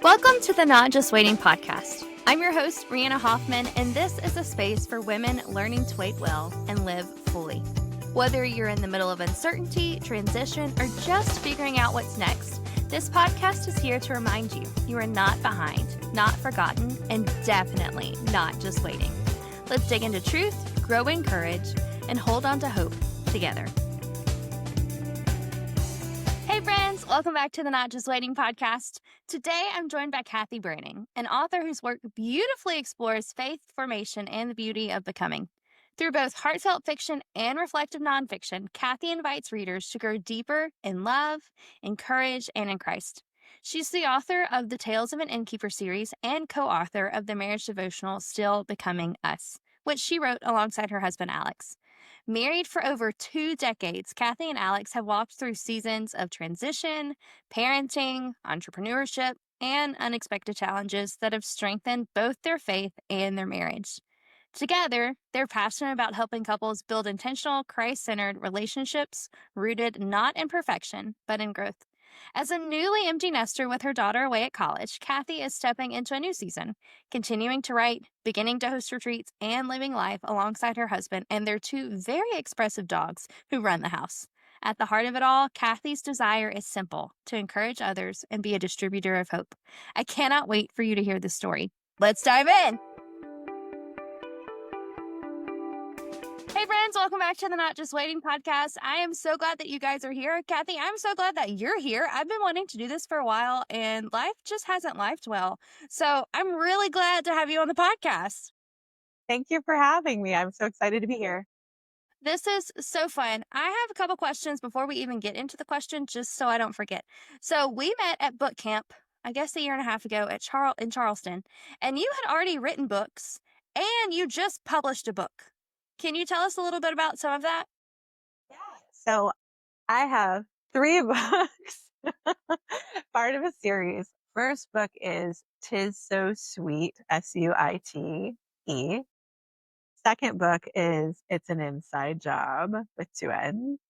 Welcome to the Not Just Waiting podcast. I'm your host, Rihanna Hoffman, and this is a space for women learning to wait well and live fully. Whether you're in the middle of uncertainty, transition, or just figuring out what's next, this podcast is here to remind you you are not behind, not forgotten, and definitely not just waiting. Let's dig into truth, grow in courage, and hold on to hope together. Hey friends, welcome back to the Not Just Waiting podcast. Today I'm joined by Kathy Branning, an author whose work beautifully explores faith formation and the beauty of becoming. Through both heartfelt fiction and reflective nonfiction, Kathy invites readers to grow deeper in love, in courage, and in Christ. She's the author of the Tales of an Innkeeper series and co-author of the marriage devotional Still Becoming Us, which she wrote alongside her husband Alex. Married for over 2 decades, Kathy and Alex have walked through seasons of transition, parenting, entrepreneurship, and unexpected challenges that have strengthened both their faith and their marriage. Together, they're passionate about helping couples build intentional, Christ-centered relationships rooted not in perfection, but in growth. As a newly empty nester with her daughter away at college, Kathy is stepping into a new season, continuing to write, beginning to host retreats, and living life alongside her husband and their 2 very expressive dogs who run the house. At the heart of it all, Kathy's desire is simple: to encourage others and be a distributor of hope. I cannot wait for you to hear this story. Let's dive in. Hey friends, welcome back to the Not Just Waiting podcast. I am so glad that you guys are here. Kathy, I'm so glad that you're here. I've been wanting to do this for a while and life just hasn't lifed well. So I'm really glad to have you on the podcast. Thank you for having me. I'm so excited to be here. This is so fun. I have a couple questions before we even get into the question, just so I don't forget. So we met at book camp, I guess a year and a half ago in Charleston, and you had already written books and you just published a book. Can you tell us a little bit about some of that? Yeah. So I have 3 books, part of a series. First book is "'Tis So Sweet," Suite. Second book is "It's an Inside Job," with 2 N's.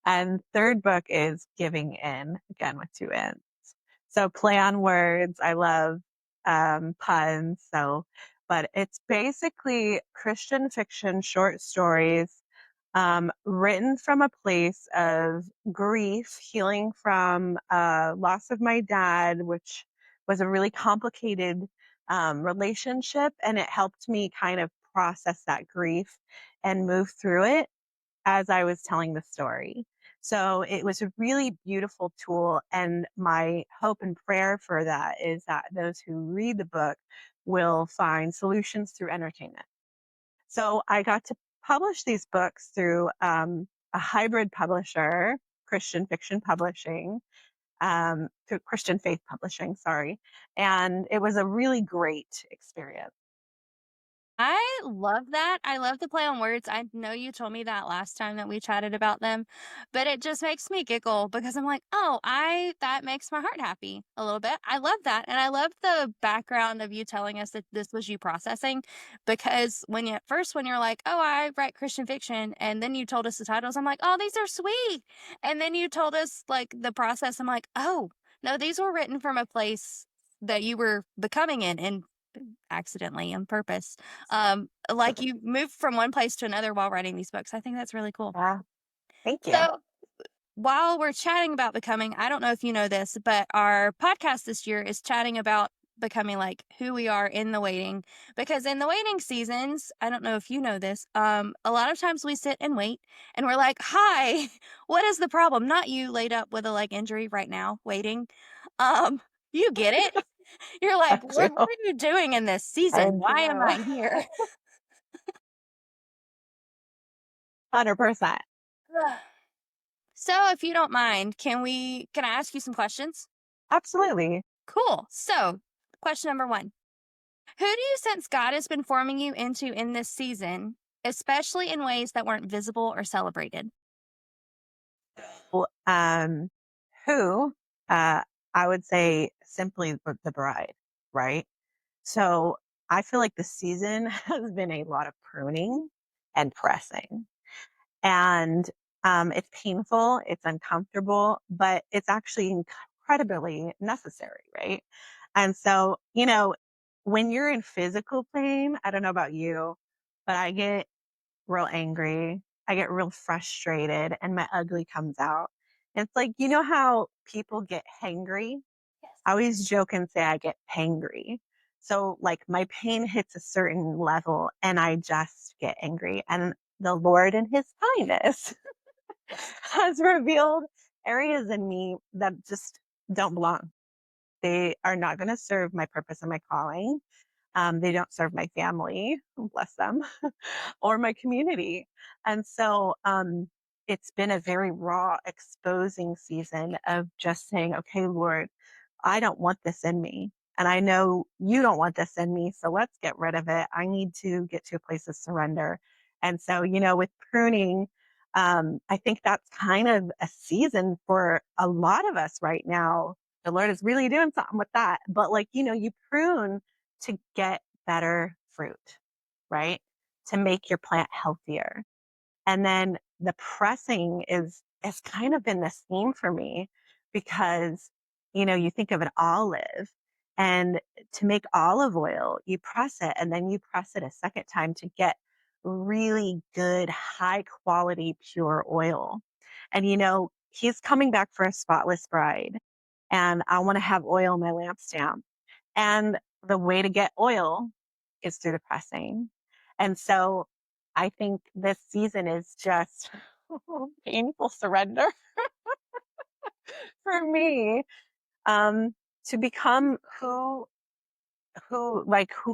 And third book is "Giving In," again with 2 N's. So play on words. I love puns. But it's basically Christian fiction, short stories, written from a place of grief, healing from loss of my dad, which was a really complicated relationship. And it helped me kind of process that grief and move through it as I was telling the story. So it was a really beautiful tool. And my hope and prayer for that is that those who read the book will find solutions through entertainment. So I got to publish these books through a hybrid publisher, Christian fiction publishing, through Christian faith publishing, sorry. And it was a really great experience. I love that. I love the play on words. I know you told me that last time that we chatted about them, but it just makes me giggle because I'm like, oh, that makes my heart happy a little bit. I love that. And I love the background of you telling us that this was you processing, because when you're like, oh, I write Christian fiction, and then you told us the titles, I'm like, oh, these are sweet. And then you told us like the process. I'm like, oh, no, these were written from a place that you were becoming in, and accidentally on purpose. Like you moved from one place to another while writing these books. I think that's really cool. Yeah, thank you. So while we're chatting about becoming, I don't know if you know this, but our podcast this year is chatting about becoming, like who we are in the waiting. Because in the waiting seasons, I don't know if you know this, a lot of times we sit and wait and we're like, hi, what is the problem? Not you laid up with a leg injury right now, waiting. Um, you get it. You're I like, do. what are you doing in this I season? Why am I do. here? 100%. So if you don't mind, can I ask you some questions? Absolutely. Cool. So question number 1. Who do you sense God has been forming you into in this season, especially in ways that weren't visible or celebrated? Well, who, I would say simply the bride, right? So I feel like the season has been a lot of pruning and pressing. And it's painful, it's uncomfortable, but it's actually incredibly necessary, right? And so, when you're in physical pain, I don't know about you, but I get real angry. I get real frustrated and my ugly comes out. It's like, you know how people get hangry? Yes. I always joke and say I get hangry. So, like, my pain hits a certain level and I just get angry. And the Lord, in his kindness, has revealed areas in me that just don't belong. They are not going to serve my purpose and my calling. They don't serve my family, bless them, or my community. And so it's been a very raw, exposing season of just saying, okay, Lord, I don't want this in me. And I know you don't want this in me. So let's get rid of it. I need to get to a place of surrender. And so, with pruning, I think that's kind of a season for a lot of us right now. The Lord is really doing something with that. But, like, you prune to get better fruit, right? To make your plant healthier. And then the pressing is kind of been this theme for me because, you think of an olive, and to make olive oil, you press it and then you press it a second time to get really good, high quality, pure oil. And, he's coming back for a spotless bride. And I want to have oil in my lampstand. And the way to get oil is through the pressing. And so I think this season is just painful surrender for me, um, to become who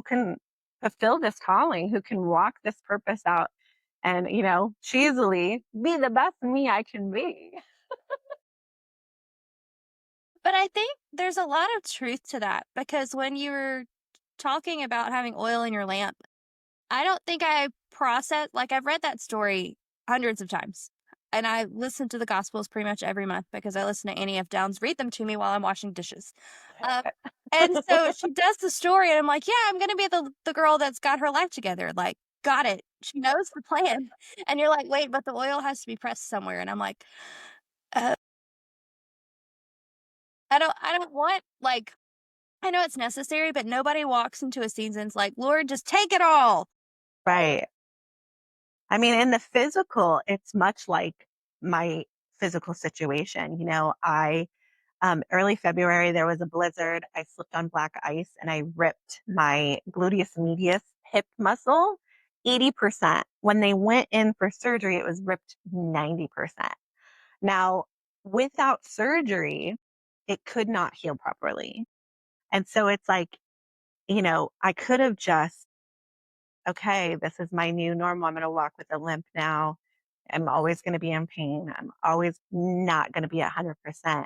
can fulfill this calling, who can walk this purpose out and, cheesily be the best me I can be. But I think there's a lot of truth to that because when you were talking about having oil in your lamp, I don't think I process like I've read that story hundreds of times. And I listen to the Gospels pretty much every month because I listen to Annie F. Downs read them to me while I'm washing dishes. Um, and so she does the story, and I'm like, yeah, I'm going to be the girl that's got her life together. Like, got it. She knows the plan. And you're like, wait, but the oil has to be pressed somewhere. And I'm like, uh, I don't want like I know it's necessary, but nobody walks into a season's like, Lord, just take it all. Right. I mean, in the physical, it's much like my physical situation. Early February, there was a blizzard. I slipped on black ice and I ripped my gluteus medius hip muscle 80%. When they went in for surgery, it was ripped 90%. Now, without surgery, it could not heal properly. And so it's like, I could have just, okay, this is my new normal. I'm going to walk with a limp now. I'm always going to be in pain. I'm always not going to be 100%.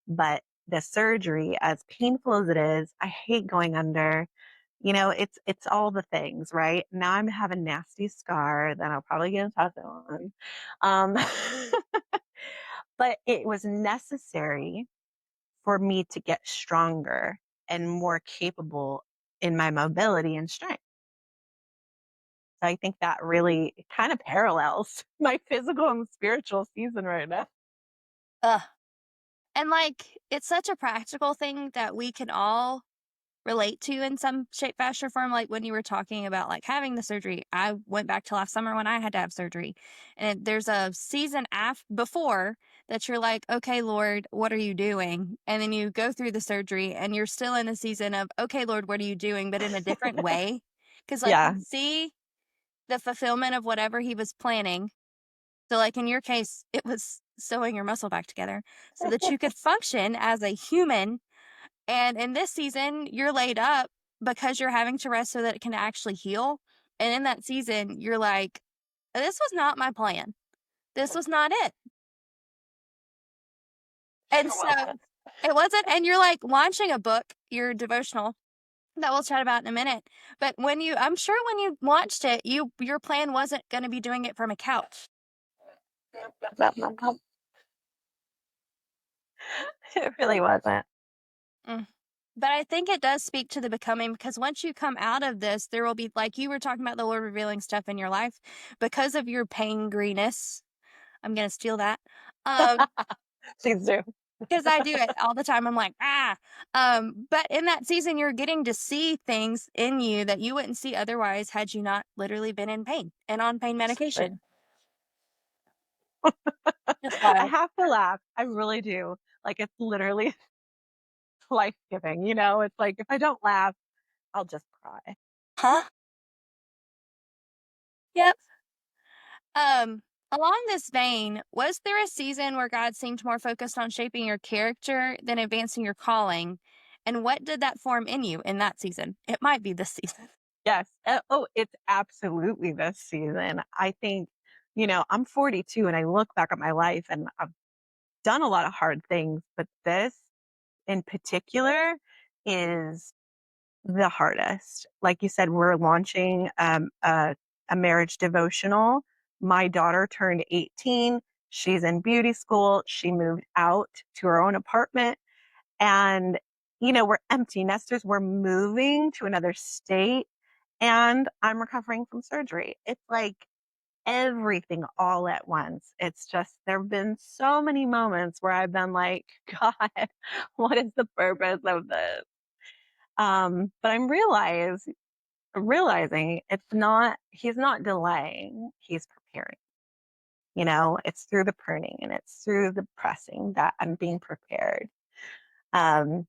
But the surgery, as painful as it is, I hate going under. It's all the things, right? Now I'm having a nasty scar that I'll probably get a tattoo on. Um, but it was necessary for me to get stronger and more capable in my mobility and strength. So I think that really kind of parallels my physical and spiritual season right now. Ugh. And like, it's such a practical thing that we can all relate to in some shape, fashion, or form. Like when you were talking about like having the surgery, I went back to last summer when I had to have surgery. And there's a season before that you're like, okay, Lord, what are you doing? And then you go through the surgery and you're still in the season of, okay, Lord, what are you doing? But in a different way. Cause like you Yeah. see the fulfillment of whatever he was planning. So, like in your case, it was sewing your muscle back together so that you could function as a human. And in this season, you're laid up because you're having to rest so that it can actually heal. And in that season, you're like, this was not my plan. This was not it. Sure And so wasn't. it wasn't. And you're like launching a book, your devotional that we'll chat about in a minute. But I'm sure when you launched it, your plan wasn't going to be doing it from a couch. It really wasn't. Mm. But I think it does speak to the becoming because once you come out of this, there will be, like you were talking about the Lord revealing stuff in your life because of your pain greeness. I'm going to steal that. Um, Please do. 'Cause I do it all the time, I'm like, "Ah." But in that season, you're getting to see things in you that you wouldn't see otherwise had you not literally been in pain and on pain Right. medication. It's I wild. have to laugh. I really do. Like, it's literally life-giving, you know? It's like, if I don't laugh, I'll just cry. Huh? Yep. Along this vein, was there a season where God seemed more focused on shaping your character than advancing your calling? And what did that form in you in that season? It might be this season. Yes. Oh, it's absolutely this season. I think, I'm 42 and I look back at my life and I've done a lot of hard things, but this in particular is the hardest. Like you said, we're launching a marriage devotional. My daughter turned 18. She's in beauty school. She moved out to her own apartment. And, we're empty nesters. We're moving to another state. And I'm recovering from surgery. It's like everything all at once. It's just, there have been so many moments where I've been like, God, what is the purpose of this? But realizing he's not delaying, he's preparing. It's through the pruning and it's through the pressing that I'm being prepared. Um,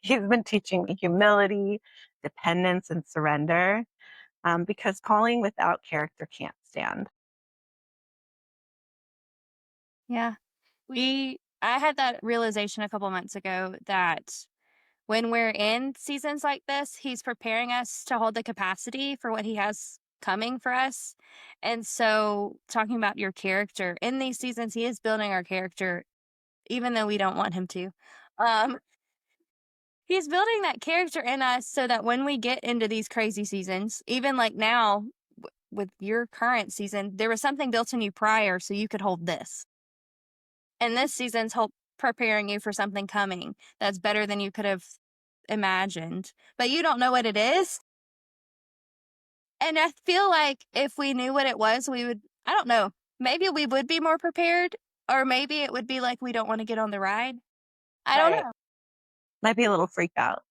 he's been teaching me humility, dependence, and surrender, because calling without character can't stand. Yeah. I had that realization a couple months ago that when we're in seasons like this, he's preparing us to hold the capacity for what he has coming for us. And so, talking about your character, in these seasons, he is building our character, even though we don't want him to. Um, he's building that character in us so that when we get into these crazy seasons, even like now with your current season, there was something built in you prior so you could hold this. And this season's preparing you for something coming that's better than you could have imagined, but you don't know what it is. And I feel like if we knew what it was, we would, I don't know, maybe we would be more prepared, or maybe it would be like we don't want to get on the ride. I don't Right. know. Might be a little freaked out.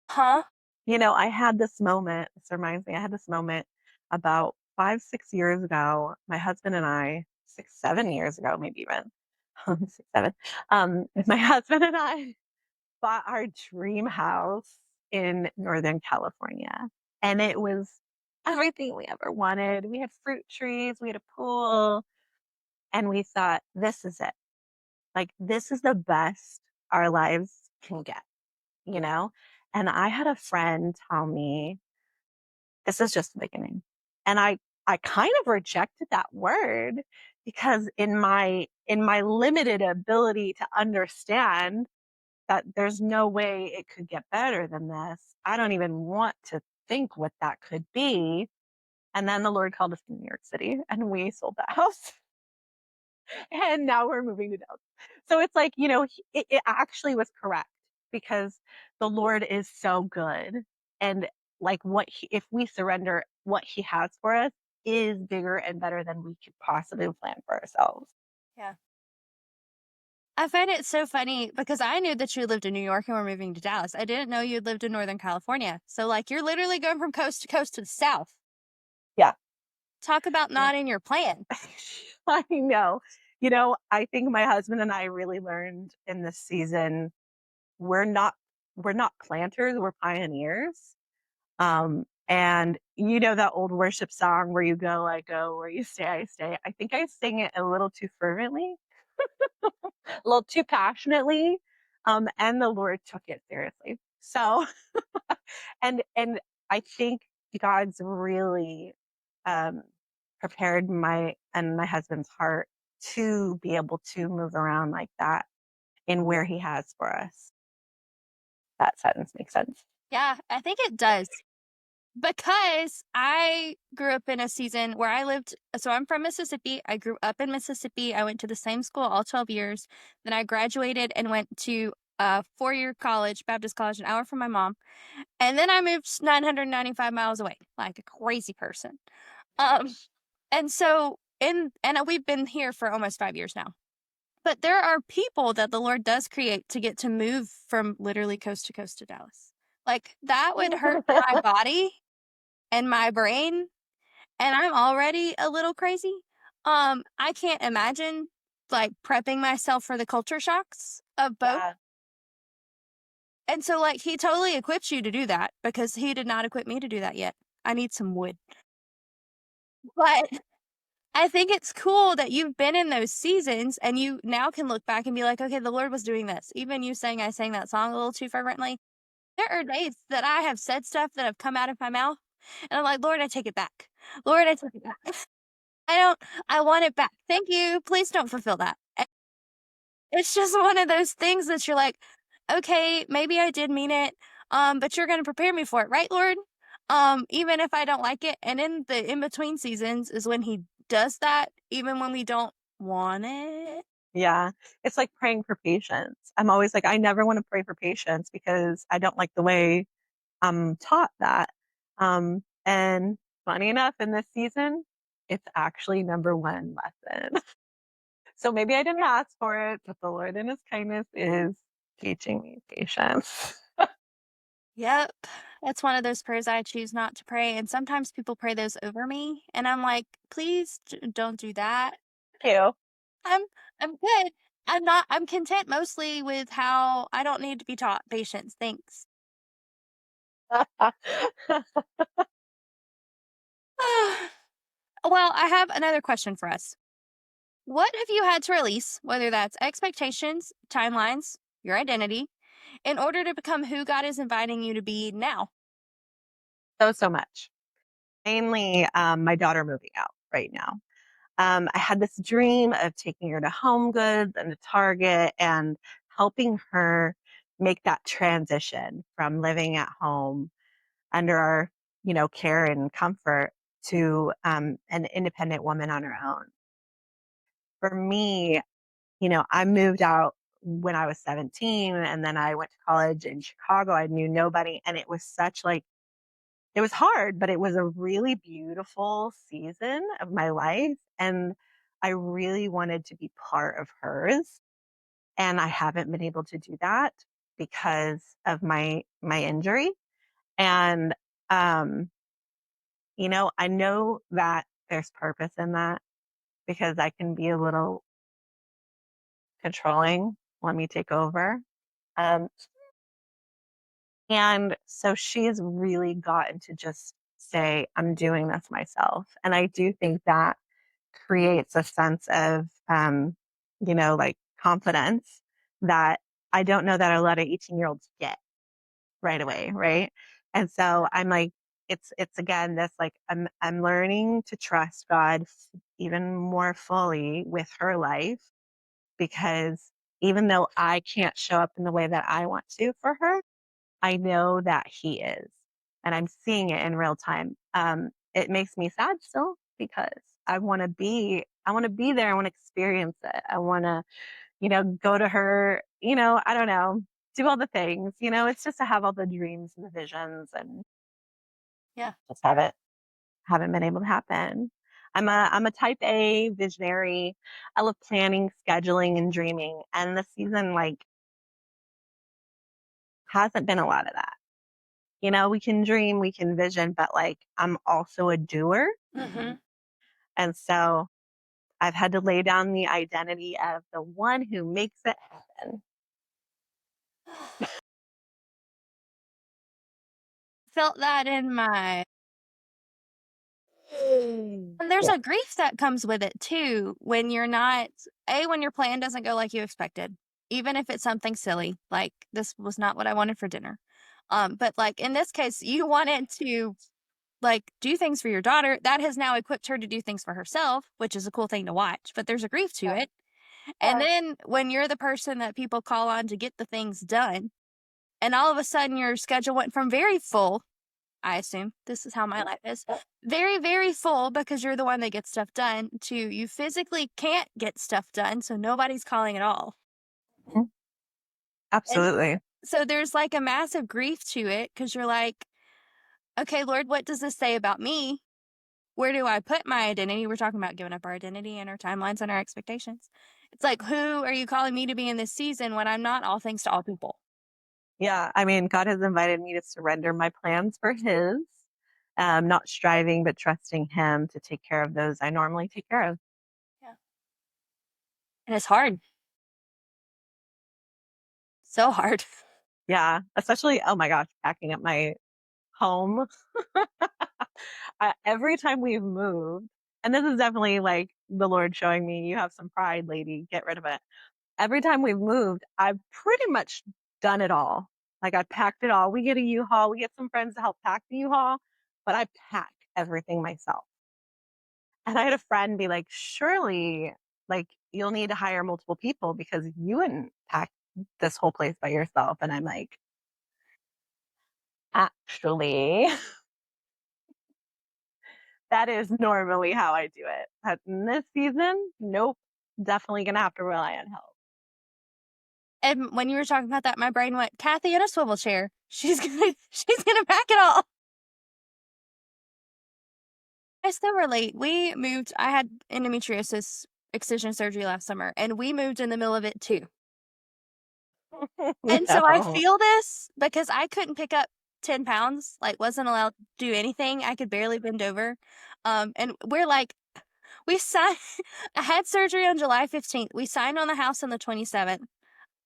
Huh? I had this moment. This reminds me, I had this moment about 5, 6 years ago. My husband and I, 6, 7 years ago, maybe even 6, 7. My husband and I bought our dream house in Northern California. And it was everything we ever wanted. We had fruit trees, we had a pool, and we thought, this is it. Like, this is the best our lives can get, you know? And I had a friend tell me, this is just the beginning. And I kind of rejected that word because in my limited ability to understand that there's no way it could get better than this. I don't even want to think what that could be. And then the Lord called us to New York City and we sold that house and now we're moving to Dallas. So it's like, it actually was correct because the Lord is so good. And like if we surrender, what he has for us is bigger and better than we could possibly plan for ourselves. Yeah. I find it so funny because I knew that you lived in New York and were moving to Dallas. I didn't know you'd lived in Northern California. So, like, you're literally going from coast to the south. Yeah. Talk about not in your plan. I know. I think my husband and I really learned in this season we're not we're not planters, we're pioneers. And that old worship song where you go, I go, where you stay, I stay. I think I sing it a little too fervently, a little too passionately. And the Lord took it seriously. So and I think God's really um prepared my husband's heart to be able to move around like that in where he has for us. That sentence makes sense. Yeah, I think it does. Because I grew up in a season where I lived, so I'm from Mississippi. I grew up in Mississippi. I went to the same school all 12 years. Then I graduated and went to a 4-year college, Baptist college, an hour from my mom. And then I moved 995 miles away, like a crazy person. Um, and so we've been here for almost 5 years now. But there are people that the Lord does create to get to move from literally coast to coast to Dallas. Like, that would hurt my body and my brain, and I'm already a little crazy. I can't imagine, like, prepping myself for the culture shocks of both. Yeah. And so, like, he totally equips you to do that because he did not equip me to do that yet. I need some wood. But I think it's cool that you've been in those seasons and you now can look back and be like, okay, the Lord was doing this. Even you saying I sang that song a little too fervently. There are days that I have said stuff that have come out of my mouth, and I'm like, Lord, I take it back. Lord, I take it back. I don't, I want it back. Thank you. Please don't fulfill that. It's just one of those things that you're like, okay, maybe I did mean it, but you're going to prepare me for it, right, Lord? Even if I don't like it. And in the in between seasons is when He does that, even when we don't want it. Yeah. It's like praying for patience. I'm always like, I never want to pray for patience because I don't like the way I'm taught that. And funny enough, in this season, it's actually number one lesson. So maybe I didn't ask for it, but the Lord in his kindness is teaching me patience. Yep. That's one of those prayers I choose not to pray. And sometimes people pray those over me. And I'm like, please don't do that. Thank I'm I'm good. I'm content mostly with how I don't need to be taught patience. Thanks. you. Well, I have another question for us. What have you had to release, whether that's expectations, timelines, your identity, in order to become who God is inviting you to be now? So much. Mainly my daughter moving out right now. I had this dream of taking her to Home Goods and to Target and helping her make that transition from living at home under our, care and comfort to an independent woman on her own. For me, I moved out when I was 17 and then I went to college in Chicago. I knew nobody and it was such like it was hard, but it was a really beautiful season of my life, and I really wanted to be part of hers, and I haven't been able to do that because of my injury, and, um, I know that there's purpose in that because I can be a little controlling, let me take over, um, and so she's really gotten to just say, "I'm doing this myself," and I do think that creates a sense of, like confidence that I don't know that a lot of 18-year-olds get right away. Right. And so I'm like, it's again, this like, I'm learning to trust God even more fully with her life because even though I can't show up in the way that I want to for her, I know that he is, and I'm seeing it in real time. It makes me sad still because I want to be there. I want to experience it. I want to, go to her, I don't know, do all the things, it's just to have all the dreams and the visions and Yeah. just haven't been able to happen. I'm a type A visionary. I love planning, scheduling, and dreaming. And this season, like, hasn't been a lot of that. We can dream, we can vision, but like I'm also a doer. Hmm. And so I've had to lay down the identity of the one who makes it happen. Felt that in my. And there's Yeah. a grief that comes with it too when you're not, when your plan doesn't go like you expected, even if it's something silly, like this was not what I wanted for dinner. But like in this case, you wanted to like do things for your daughter. That has now equipped her to do things for herself, which is a cool thing to watch, but there's a grief to Yeah. it. And then when you're the person that people call on to get the things done, and all of a sudden your schedule went from very full, I assume this is how my life is, very, very full because you're the one that gets stuff done, to you physically can't get stuff done, so nobody's calling at all. Mhm. And Absolutely. so there's like a massive grief to it because you're like, okay, Lord, what does this say about me? Where do I put my identity? We're talking about giving up our identity and our timelines and our expectations. It's like, who are you calling me to be in this season when I'm not all thanks to all people? Yeah, I mean, God has invited me to surrender my plans for His, not striving, but trusting Him to take care of those I normally take care of. Yeah. And it's hard. So hard. Yeah, especially, oh my gosh, packing up my home. Every time we've moved, and this is definitely like the Lord showing me, you have some pride, lady, get rid of it. Every time we've moved, I've pretty much done it all. Like I packed it all. We get a U-Haul, we get some friends to help pack the U-Haul, but I pack everything myself. And I had a friend be like, surely, like, you'll need to hire multiple people because you wouldn't pack this whole place by yourself. And I'm like, actually, that is normally how I do it. But in this season, nope, definitely gonna have to rely on help. And when you were talking about that, my brain went, Kathy in a swivel chair. She's gonna pack it all. I still relate. We moved. I had endometriosis excision surgery last summer, and we moved in the middle of it too. And so I No. feel this because I couldn't pick up 10 pounds, like, wasn't allowed to do anything. I could barely bend over. And we're like, we signed, I had surgery on July 15th. We signed on the house on the 27th.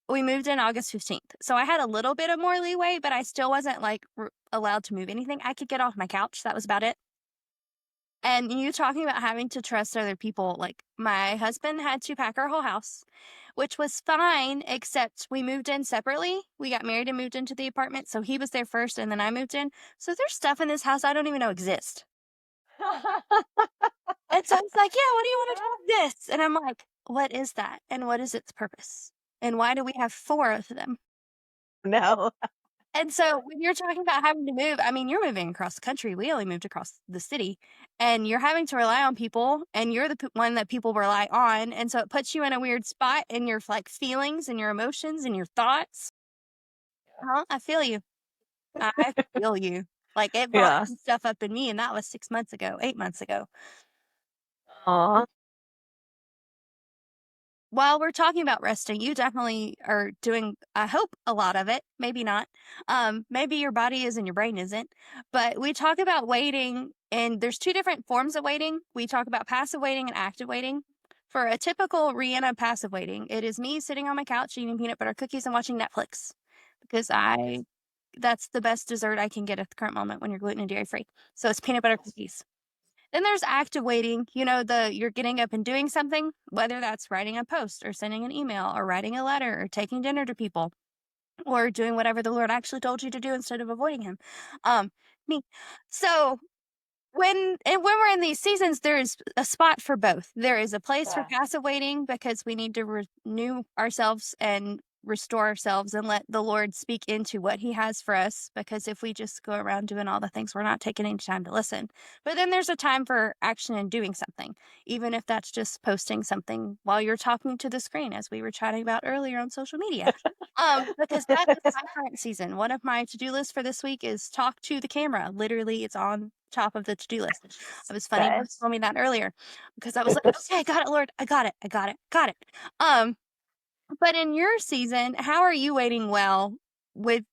We moved in August 15th. So I had a little bit of more leeway, but I still wasn't like allowed to move anything. I could get off my couch. That was about it. And you talking about having to trust other people, like my husband had to pack our whole house, which was fine, except we moved in separately. We got married and moved into the apartment. So he was there first and then I moved in. So there's stuff in this house I don't even know exists. And so it's like, yeah, what do you want to do with this? And I'm like, what is that? And what is its purpose? And why do we have four of them? No. And so when you're talking about having to move, I mean, you're moving across the country. We only moved across the city, and you're having to rely on people, and you're the one that people rely on. And so it puts you in a weird spot in your like feelings and your emotions and your thoughts. Huh? I feel you. I feel you. Like it brought Yeah. some stuff up in me, and that was 6 months ago, 8 months ago. Aw. While we're talking about resting, you definitely are doing, I hope, a lot of it. Maybe not. Maybe your body is and your brain isn't. But we talk about waiting, and there's two different forms of waiting. We talk about passive waiting and active waiting. For a typical Rihanna passive waiting, it is me sitting on my couch eating peanut butter cookies and watching Netflix because that's the best dessert I can get at the current moment when you're gluten and dairy free. So it's peanut butter cookies. Then there's active waiting, you're getting up and doing something, whether that's writing a post or sending an email or writing a letter or taking dinner to people or doing whatever the Lord actually told you to do instead of avoiding him. Me. So when we're in these seasons, there is a spot for both. There is a place for Yeah. passive waiting because we need to renew ourselves and restore ourselves and let the Lord speak into what he has for us, because if we just go around doing all the things, we're not taking any time to listen. But then there's a time for action and doing something, even if that's just posting something while you're talking to the screen, as we were chatting about earlier on social media. Because that is my current season. One of my to-do lists for this week is talk to the camera. Literally, it's on top of the to-do list. It was funny you Good. told me that earlier because I was like, okay, I got it, Lord. I got it. I got it. Got it. Um, but in your season, how are you waiting well with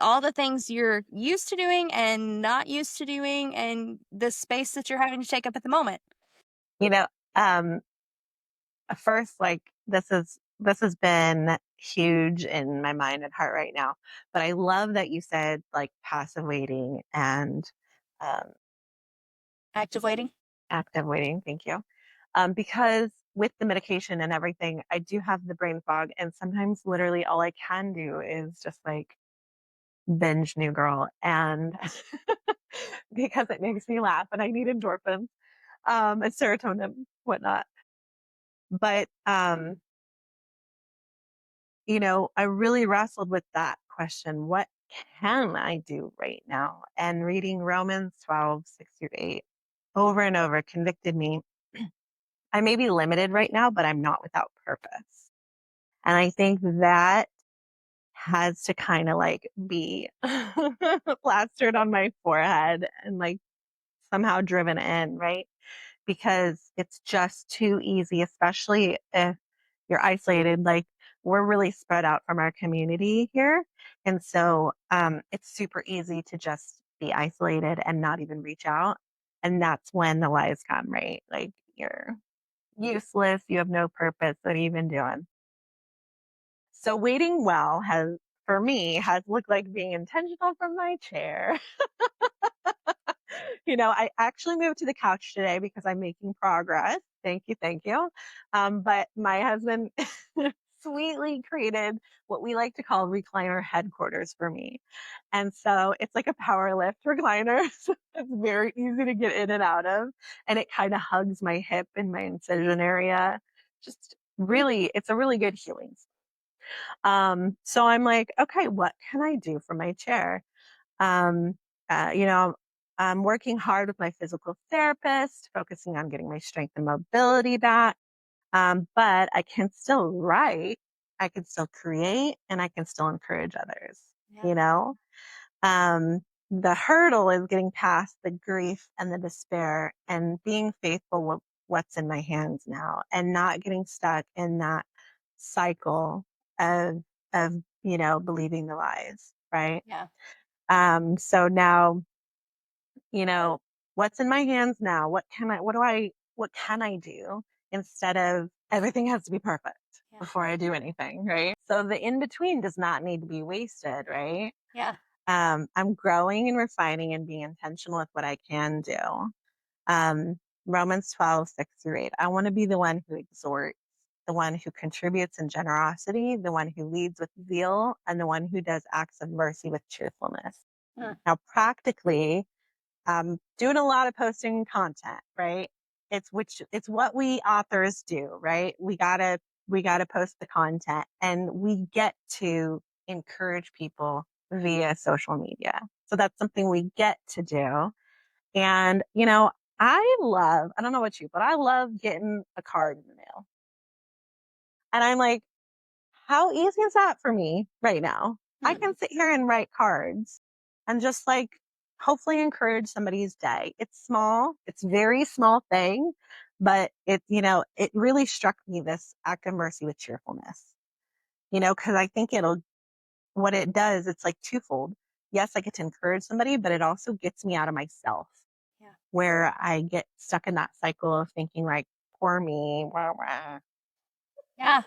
all the things you're used to doing and not used to doing and the space that you're having to take up at the moment? You know, um, first, like this has been huge in my mind and heart right now. But I love that you said like passive waiting and um, Active waiting? active waiting. Thank you. Because with the medication and everything, I do have the brain fog, and sometimes literally all I can do is just like binge New Girl, and because it makes me laugh, and I need endorphins, and serotonin, whatnot. But I really wrestled with that question. What can I do right now? And reading Romans 12:6-8 over and over convicted me. I may be limited right now, but I'm not without purpose. And I think that has to kind of like be plastered on my forehead and like somehow driven in, right? Because it's just too easy, especially if you're isolated. Like, we're really spread out from our community here. And so it's super easy to just be isolated and not even reach out. And that's when the lies come, right? Like, you're useless, you have no purpose. What are you even doing? So waiting well has, for me, has looked like being intentional from my chair. I actually moved to the couch today because I'm making progress. Thank you, thank you. But my husband sweetly created what we like to call recliner headquarters for me. And so it's like a power lift recliner. So it's very easy to get in and out of. And it kind of hugs my hip and my incision area. Just really, it's a really good healing. So I'm like, okay, what can I do for my chair? Um, you know, I'm working hard with my physical therapist, focusing on getting my strength and mobility back. But I can still write, I can still create, and I can still encourage others, Yeah. you know? Um, the hurdle is getting past the grief and the despair and being faithful with what's in my hands now and not getting stuck in that cycle of believing the lies, right? Yeah. So now, you know, what's in my hands now? What can I do instead of everything has to be perfect Yeah. before I do anything, right? So the in between does not need to be wasted, right? Yeah. I'm growing and refining and being intentional with what I can do. Um, Romans 12:6-8. I want to be the one who exhorts, the one who contributes in generosity, the one who leads with zeal, and the one who does acts of mercy with cheerfulness. Mm. Now, practically, doing a lot of posting content, right? It's what we authors do, right? We gotta post the content, and we get to encourage people via social media. So that's something we get to do. And I don't know about you, but I love getting a card in the mail. And I'm like, how easy is that for me right now? I Mm. can sit here and write cards and just like hopefully encourage somebody's day. It's small, it's very small thing, but it really struck me, this act of mercy with cheerfulness. Because I think what it does, it's like twofold. Yes, I get to encourage somebody, but it also gets me out of myself Yeah. where I get stuck in that cycle of thinking like, poor me, wah, wah. Yeah.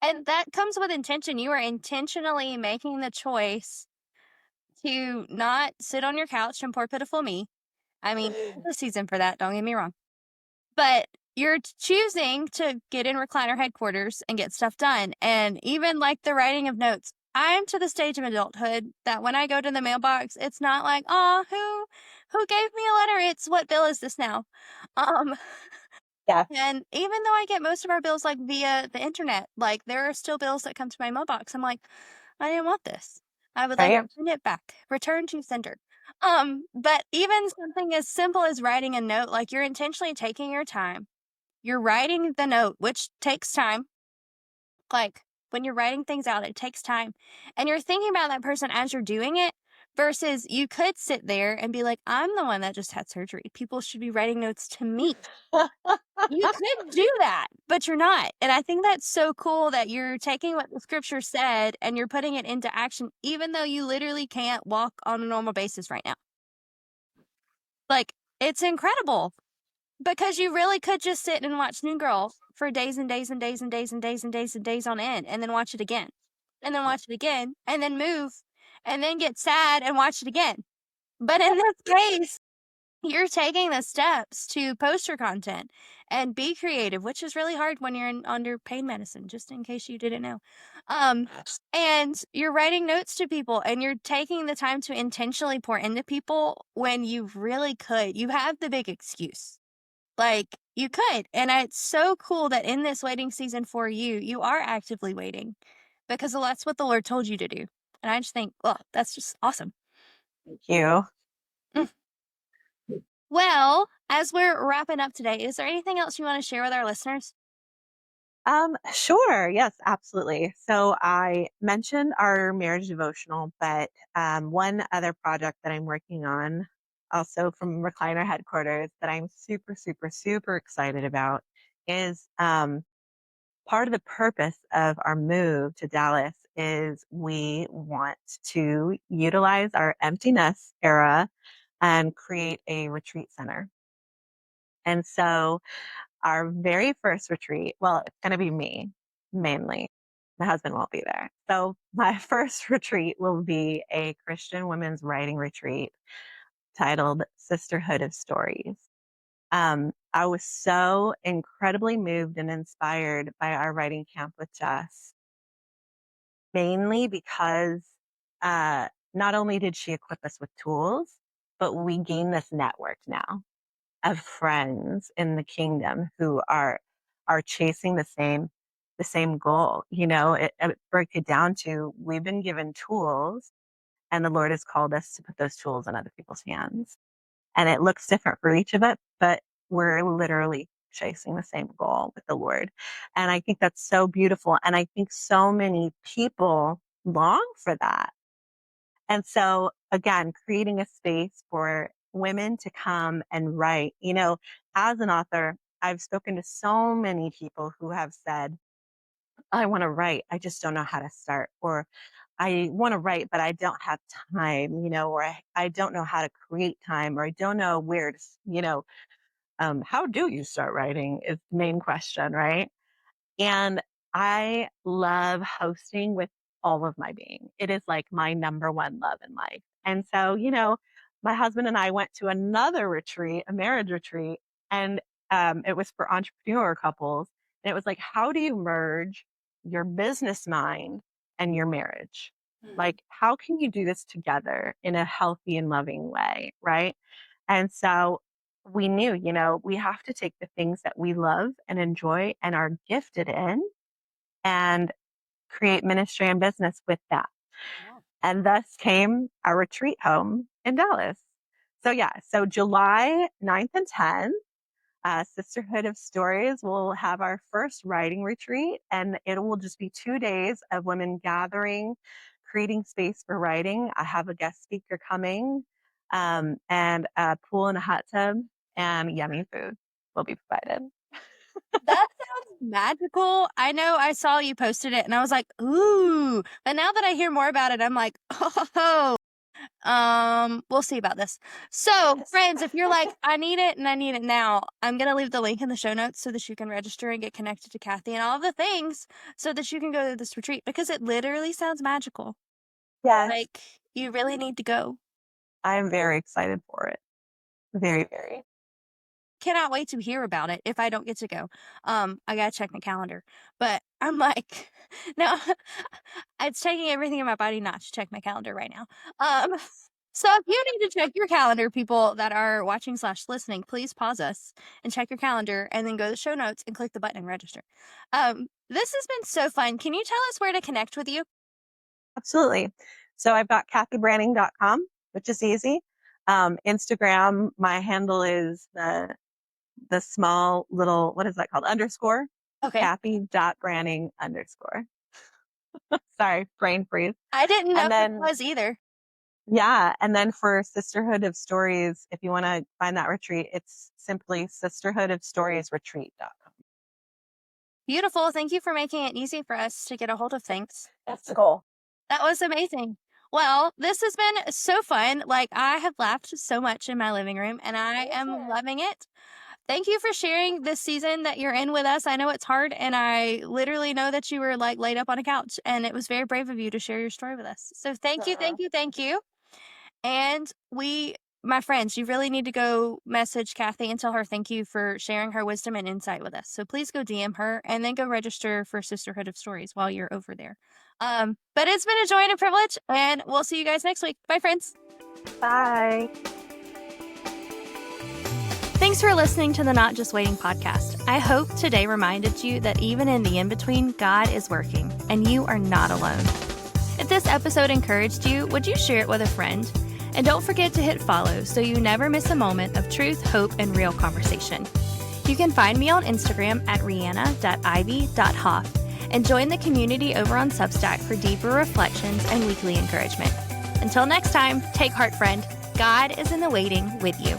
And that comes with intention. You are intentionally making the choice to not sit on your couch and poor pitiful me. I mean, it's a season for that, don't get me wrong. But you're choosing to get in recliner headquarters and get stuff done. And even like the writing of notes, I'm to the stage of adulthood that when I go to the mailbox, it's not like, oh, who gave me a letter? It's what bill is this now? Um, Yeah. and even though I get most of our bills like via the internet, like there are still bills that come to my mailbox. I'm like, I didn't want this. I would like to Right. send it back. Return to sender. But even something as simple as writing a note, like you're intentionally taking your time. You're writing the note, which takes time. Like when you're writing things out, it takes time. And you're thinking about that person as you're doing it versus you could sit there and be like, I'm the one that just had surgery. People should be writing notes to me. You could do that, but you're not. And I think that's so cool that you're taking what the scripture said and you're putting it into action, even though you literally can't walk on a normal basis right now. Like, it's incredible because you really could just sit and watch New Girl for days and days and days and days and days and days and days on end and then watch it again and then watch it again and then move and then get sad and watch it again. But in this case, you're taking the steps to post your content and be creative, which is really hard when you're under pain medicine, just in case you didn't know. Um, and you're writing notes to people and you're taking the time to intentionally pour into people when you really could. You have the big excuse. Like you could. And it's so cool that in this waiting season for you, you are actively waiting because that's what the Lord told you to do. And I just think, oh, that's just awesome. Thank you. Well, as we're wrapping up today, is there anything else you want to share with our listeners? Sure. Yes, absolutely. So I mentioned our marriage devotional, but one other project that I'm working on, also from Recliner headquarters, that I'm super, super, super excited about is part of the purpose of our move to Dallas is we want to utilize our empty nest era and create a retreat center. And so our very first retreat, well, it's going to be me mainly. My husband won't be there. So my first retreat will be a Christian women's writing retreat titled Sisterhood of Stories. I was so incredibly moved and inspired by our writing camp with Jess, mainly because not only did she equip us with tools, but we gain this network now of friends in the kingdom who are chasing the same goal. It breaks it down to we've been given tools, and the Lord has called us to put those tools in other people's hands. And it looks different for each of it, but we're literally chasing the same goal with the Lord. And I think that's so beautiful. And I think so many people long for that. And so, again, creating a space for women to come and write. As an author, I've spoken to so many people who have said, I want to write, I just don't know how to start. Or I want to write, but I don't have time, or I don't know how to create time, or I don't know where to, how do you start writing is the main question, right? And I love hosting with all of my being. It is like my number one love in life. And so, my husband and I went to another retreat, a marriage retreat, and it was for entrepreneur couples. And it was like, how do you merge your business mind and your marriage? Like, how can you do this together in a healthy and loving way? Right. And so we knew, we have to take the things that we love and enjoy and are gifted in and create ministry and business with that. Yeah. And thus came our retreat home in Dallas. So July 9th and 10th, Sisterhood of Stories will have our first writing retreat, and it will just be 2 days of women gathering, creating space for writing. I have a guest speaker coming, and a pool and a hot tub and yummy food will be provided. That sounds magical. I know I saw you posted it and I was like, ooh. But now that I hear more about it, I'm like, oh, we'll see about this. So, friends, if you're like, I need it and I need it now, I'm going to leave the link in the show notes so that you can register and get connected to Kathy and all of the things so that you can go to this retreat because it literally sounds magical. Yes, Like, you really need to go. I'm very excited for it. Very, very. Cannot wait to hear about it if I don't get to go. I gotta check my calendar. But I'm like, no, it's taking everything in my body not to check my calendar right now. So if you need to check your calendar, people that are watching/listening, please pause us and check your calendar and then go to the show notes and click the button and register. This has been so fun. Can you tell us where to connect with you? Absolutely. So I've got kathybranning.com, which is easy. Instagram, my handle is the small little, what is that called? Underscore. Okay. Kathy.Branning_. Sorry, brain freeze. I didn't know And what it then, was either. yeah. And then for Sisterhood of Stories, if you want to find that retreat, it's simply sisterhoodofstoriesretreat.com. Beautiful. Thank you for making it easy for us to get a hold of things. That's the goal. That was amazing. Well, this has been so fun. Like, I have laughed so much in my living room and I am loving it. Thank you for sharing this season that you're in with us. I know it's hard, and I literally know that you were like laid up on a couch, and it was very brave of you to share your story with us. So thank you, thank you, thank you. And my friends, you really need to go message Kathy and tell her thank you for sharing her wisdom and insight with us. So please go DM her and then go register for Sisterhood of Stories while you're over there. But it's been a joy and a privilege, and we'll see you guys next week. Bye, friends. Bye. Thanks for listening to the Not Just Waiting podcast. I hope today reminded you that even in the in-between, God is working, and you are not alone. If this episode encouraged you, would you share it with a friend? And don't forget to hit follow so you never miss a moment of truth, hope, and real conversation. You can find me on Instagram at rihanna.ivy.hoff and join the community over on Substack for deeper reflections and weekly encouragement. Until next time, take heart, friend. God is in the waiting with you.